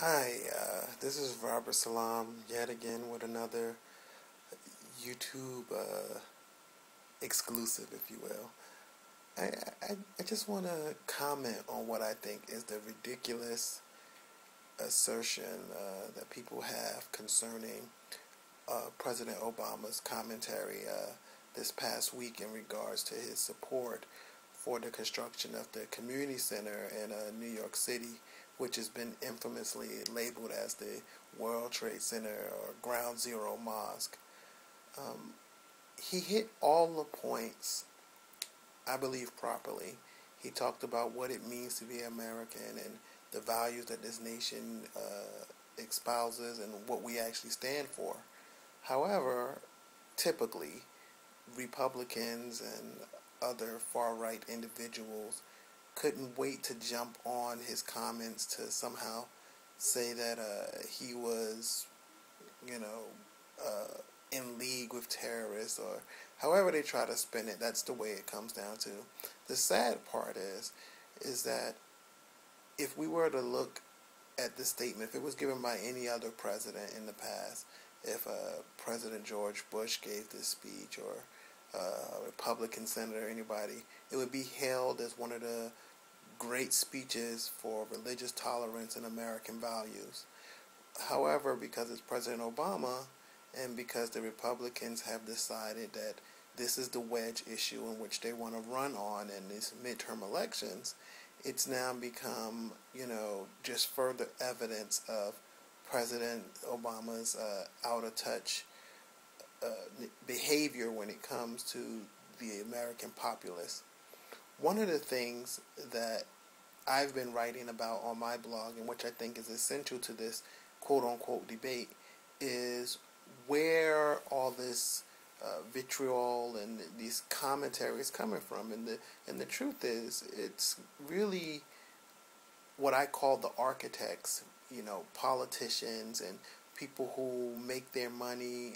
Hi, this is Robert Salam yet again with another YouTube exclusive, if you will. I just want to comment on what I think is the ridiculous assertion that people have concerning President Obama's commentary this past week in regards to his support for the construction of the community center in New York City, which has been infamously labeled as the World Trade Center or Ground Zero Mosque. He hit all the points, I believe, properly. He talked about what it means to be American and the values that this nation espouses and what we actually stand for. However, typically, Republicans and other far-right individuals couldn't wait to jump on his comments to somehow say that he was, in league with terrorists, or however they try to spin it. That's the way it comes down to. The sad part is that if we were to look at this statement, if it was given by any other president in the past, if President George Bush gave this speech, or a Republican senator, anybody, it would be hailed as one of the great speeches for religious tolerance and American values. However, because it's President Obama, and because the Republicans have decided that this is the wedge issue in which they want to run on in these midterm elections, it's now become, just further evidence of President Obama's out-of-touch behavior when it comes to the American populace. One of the things that I've been writing about on my blog, and which I think is essential to this quote-unquote debate, is where all this vitriol and these commentaries coming from. And the truth is, it's really what I call the architects, politicians and people who make their money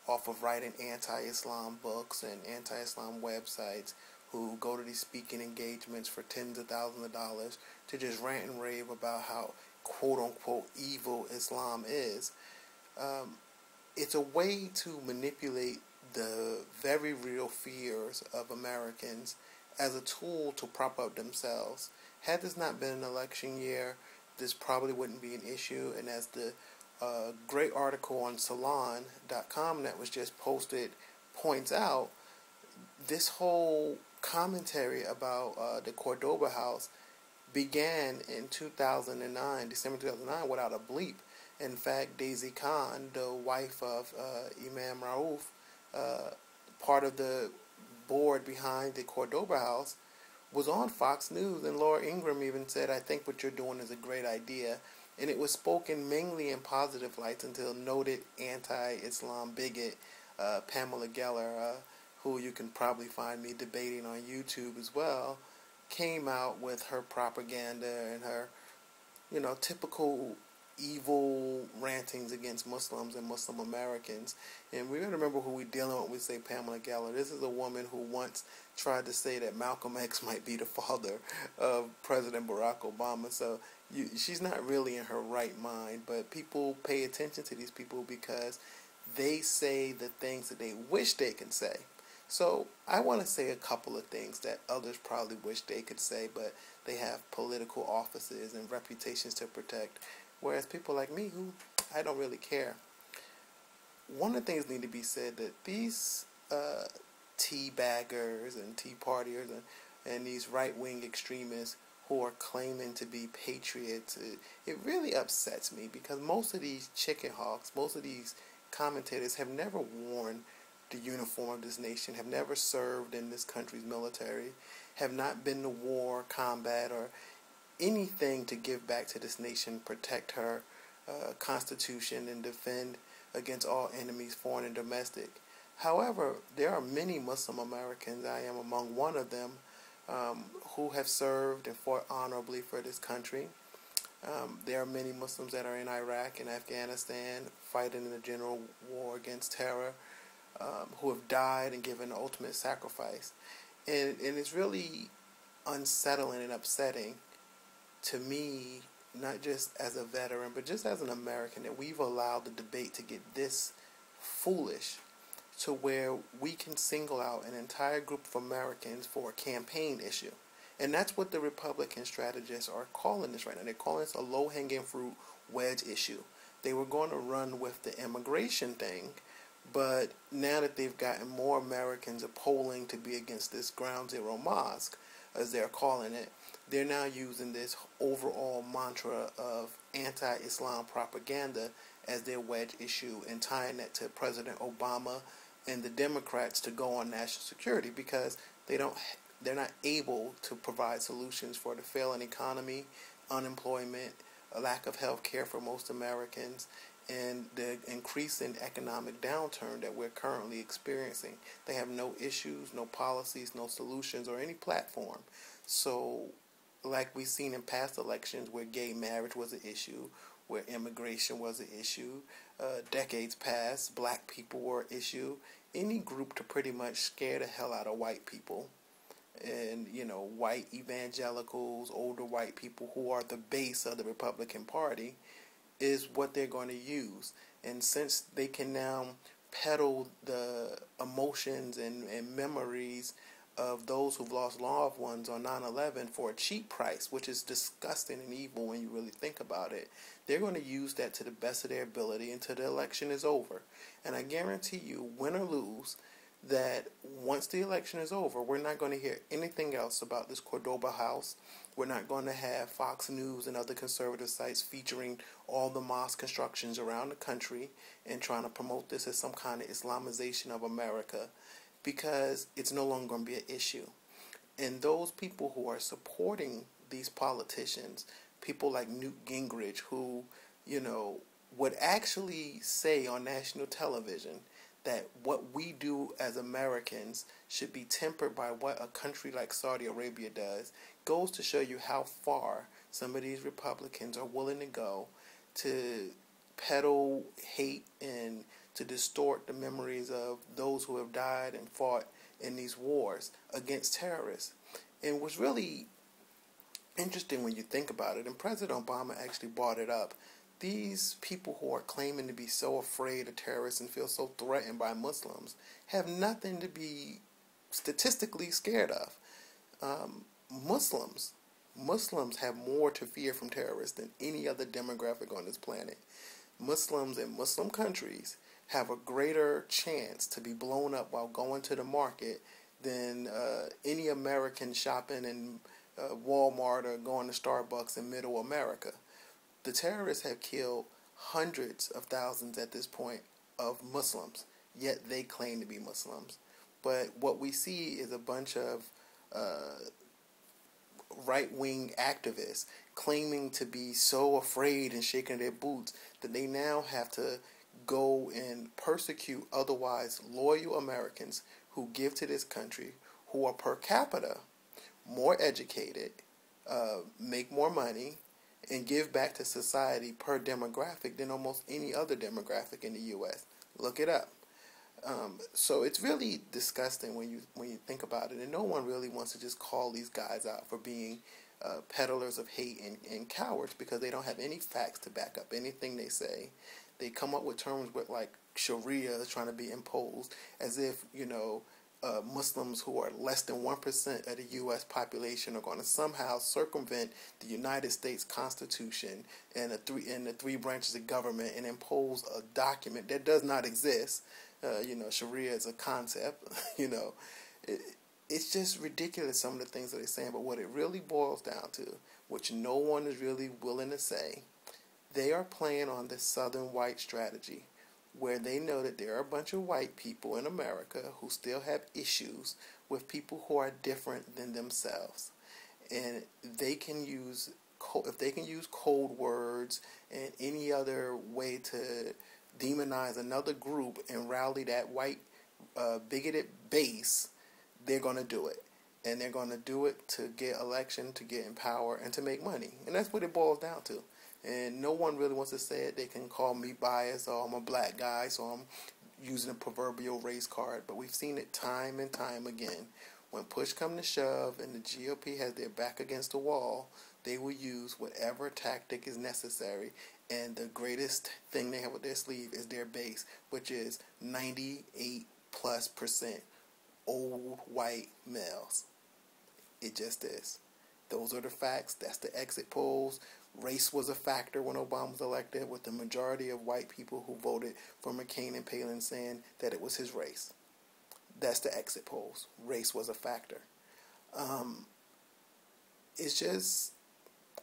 off of writing anti-Islam books and anti-Islam websites, who go to these speaking engagements for tens of thousands of dollars to just rant and rave about how quote-unquote evil Islam is. It's a way to manipulate the very real fears of Americans as a tool to prop up themselves. Had this not been an election year, this probably wouldn't be an issue. And as the great article on Salon.com that was just posted points out, this whole commentary about the Cordoba house began in 2009, December 2009, without a bleep. In fact, Daisy Khan, the wife of Imam Rauf, part of the board behind the Cordoba house, was on Fox News, and Laura Ingraham even said, "I think what you're doing is a great idea." And it was spoken mainly in positive lights until noted anti-Islam bigot Pamela Geller, who you can probably find me debating on YouTube as well, came out with her propaganda and her, typical evil rantings against Muslims and Muslim Americans. And we're going to remember who we're dealing with when we say Pamela Geller. This is a woman who once tried to say that Malcolm X might be the father of President Barack Obama. So she's not really in her right mind, but people pay attention to these people because they say the things that they wish they could say. So I want to say a couple of things that others probably wish they could say, but they have political offices and reputations to protect, whereas people like me, who I don't really care. One of the things need to be said, that these tea baggers and tea partiers and these right-wing extremists who are claiming to be patriots, it really upsets me, because most of these chicken hawks, most of these commentators have never worn the uniform of this nation, have never served in this country's military, have not been to war, combat, or anything to give back to this nation, protect her constitution, and defend against all enemies, foreign and domestic. However, there are many Muslim Americans, I am among one of them, who have served and fought honorably for this country. There are many Muslims that are in Iraq and Afghanistan fighting in the general war against terror, who have died and given the ultimate sacrifice. And it's really unsettling and upsetting to me not just as a veteran, but just as an American, that we've allowed the debate to get this foolish to where we can single out an entire group of Americans for a campaign issue. And that's what the Republican strategists are calling this right now. They're calling this a low-hanging fruit wedge issue. They were going to run with the immigration thing, but now that they've gotten more Americans polling to be against this Ground Zero mosque, as they're calling it, they're now using this overall mantra of anti-Islam propaganda as their wedge issue and tying that to President Obama and the Democrats to go on national security, because they're not able to provide solutions for the failing economy, unemployment, a lack of health care for most Americans, and the increasing economic downturn that we're currently experiencing. They have no issues, no policies, no solutions, or any platform. So, like we've seen in past elections where gay marriage was an issue, where immigration was an issue, decades past, black people were an issue, any group to pretty much scare the hell out of white people, and, white evangelicals, older white people who are the base of the Republican Party, is what they're going to use. And since they can now peddle the emotions and memories of those who've lost loved ones on 9/11 for a cheap price, which is disgusting and evil when you really think about it, they're going to use that to the best of their ability until the election is over. And I guarantee you, win or lose, that once the election is over, we're not going to hear anything else about this Cordoba house. We're not going to have Fox News and other conservative sites featuring all the mosque constructions around the country and trying to promote this as some kind of Islamization of America, because it's no longer going to be an issue. And those people who are supporting these politicians, people like Newt Gingrich, who, would actually say on national television that what we do as Americans should be tempered by what a country like Saudi Arabia does, goes to show you how far some of these Republicans are willing to go to peddle hate and to distort the memories of those who have died and fought in these wars against terrorists. And what's really interesting when you think about it, and President Obama actually brought it up, these people who are claiming to be so afraid of terrorists and feel so threatened by Muslims have nothing to be statistically scared of. Muslims have more to fear from terrorists than any other demographic on this planet. Muslims in Muslim countries have a greater chance to be blown up while going to the market than any American shopping in Walmart or going to Starbucks in middle America. The terrorists have killed hundreds of thousands at this point of Muslims, yet they claim to be Muslims. But what we see is a bunch of right-wing activists claiming to be so afraid and shaking their boots that they now have to go and persecute otherwise loyal Americans who give to this country, who are per capita more educated, make more money, and give back to society per demographic than almost any other demographic in the U.S. Look it up. So it's really disgusting when you think about it, and no one really wants to just call these guys out for being peddlers of hate and cowards, because they don't have any facts to back up anything they say. They come up with terms with like Sharia is trying to be imposed, as if Muslims who are less than 1% of the U.S. population are going to somehow circumvent the United States Constitution and the three branches of government and impose a document that does not exist. Sharia is a concept. It's just ridiculous, some of the things that they're saying. But what it really boils down to, which no one is really willing to say, they are playing on this Southern white strategy, where they know that there are a bunch of white people in America who still have issues with people who are different than themselves. And they can use, if they can use code words and any other way to demonize another group and rally that white bigoted base, they're going to do it. And they're going to do it to get election, to get in power, and to make money. And that's what it boils down to. And no one really wants to say it. They can call me biased, or I'm a black guy, so I'm using a proverbial race card. But we've seen it time and time again. When push comes to shove and the GOP has their back against the wall, they will use whatever tactic is necessary, and the greatest thing they have with their sleeve is their base, which is 98+% old white males. It just is. Those are the facts. That's the exit polls. Race was a factor when Obama was elected, with the majority of white people who voted for McCain and Palin saying that it was his race. That's the exit polls. Race was a factor.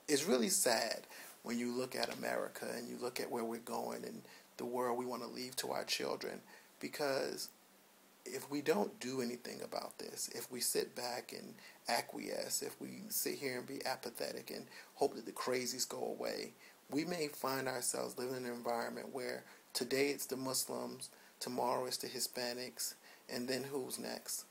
It's really sad when you look at America and you look at where we're going and the world we want to leave to our children, because if we don't do anything about this, if we sit back and acquiesce, if we sit here and be apathetic and hope that the crazies go away, we may find ourselves living in an environment where today it's the Muslims, tomorrow it's the Hispanics, and then who's next?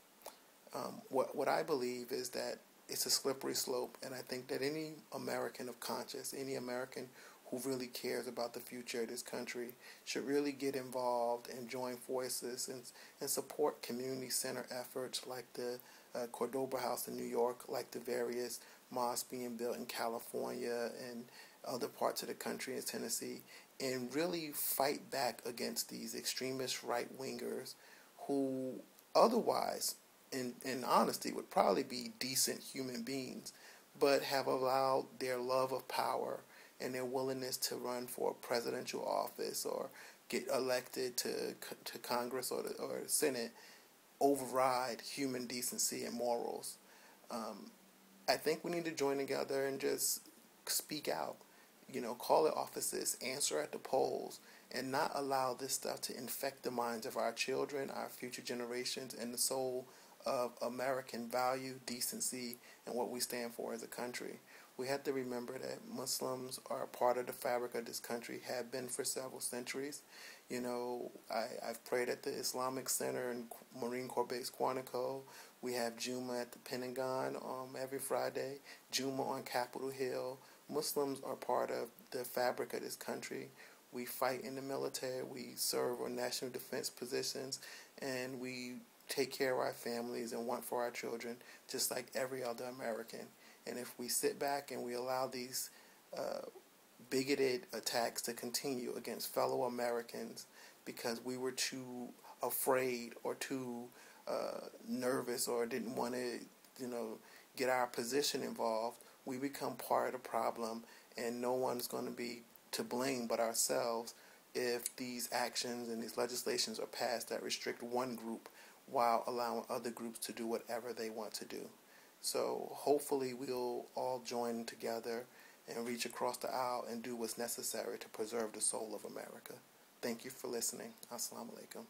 What I believe is that it's a slippery slope, and I think that any American of conscience, any American who really cares about the future of this country should really get involved and join forces and support community center efforts like the Cordoba House in New York, like the various mosques being built in California and other parts of the country in Tennessee, and really fight back against these extremist right-wingers who otherwise, in honesty, would probably be decent human beings, but have allowed their love of power and their willingness to run for a presidential office or get elected to Congress or the Senate override human decency and morals. I think we need to join together and just speak out. Call at offices, answer at the polls, and not allow this stuff to infect the minds of our children, our future generations, and the soul of American value, decency, and what we stand for as a country. We have to remember that Muslims are a part of the fabric of this country, have been for several centuries. I've prayed at the Islamic Center in Marine Corps Base Quantico. We have Juma at the Pentagon every Friday, Juma on Capitol Hill. Muslims are part of the fabric of this country. We fight in the military, we serve on national defense positions, and we take care of our families and want for our children just like every other American. And if we sit back and we allow these bigoted attacks to continue against fellow Americans because we were too afraid or too nervous or didn't want to, get our position involved, we become part of the problem, and no one's going to be to blame but ourselves if these actions and these legislations are passed that restrict one group while allowing other groups to do whatever they want to do. So hopefully we'll all join together and reach across the aisle and do what's necessary to preserve the soul of America. Thank you for listening. Assalamu alaikum.